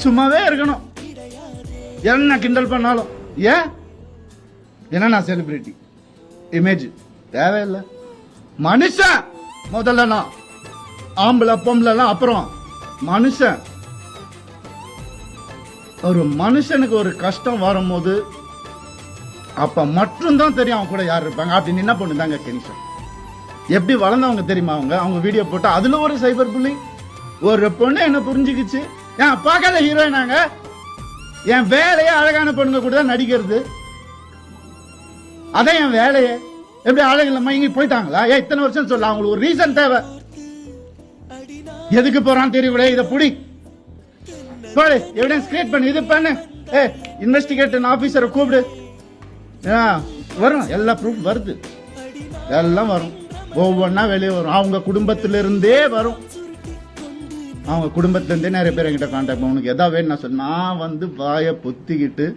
சும்மாவே இருக்கணும், என்ன கிண்டல் பண்ணாலும். ஏன்? ஏன்னா நான் செலிபிரிட்டி, இமேஜ் தேவையில்லை. மனுஷன் முதல்ல, நான் ஆம்பளை பொம்பளை அப்புறம் மனுஷன். ஒரு மனுஷனுக்கு ஒரு கஷ்டம் வரும்போது அப்ப மட்டும்தான் தெரியும் அவங்க கூட யார் இருப்பாங்க. அப்படின்னு என்ன பண்ணுதாங்க கெனிஷா. எப்படி வளர்ந்தவங்க தெரியுமா அவங்க வீடியோ போட்டா அதுல ஒரு சைபர் புல்லிங். ஒரு பொண்ணு என்ன புரிஞ்சுக்கிச்சு, ஏன் பார்க்காத ஹீரோயினாங்க, என் வேலையே அழகான பொண்ணுங்க கூட தான் நடிக்கிறது, அதான் என் வேலையே. எப்படி அழகு இல்லாம இங்க போயிட்டாங்களா? இத்தனை வருஷம் சொல்ல, அவங்களுக்கு ஒரு ரீசன் தேவை. எதுக்கு போறான்னு தெரியல, இதை புடி போடு, எவிடன்ஸ் கிரியேட் பண்ணு, இது பண்ணு, இன்வெஸ்டிகேஷன் ஆபீசரை கூப்பிடு, வரும், எல்லா ப்ரூஃப் வருது, எல்லாம் வரும், ஒவ்வொன்னா வெளியே வரும். அவங்க குடும்பத்திலிருந்தே வரும், அவங்க குடும்பத்திலிருந்தே நிறைய பேர் என்கிட்ட கான்டாக்ட். உனக்கு எதாவது வேணும் நான் சொன்ன, நான் வந்து வாயை பொத்திக்கிட்டு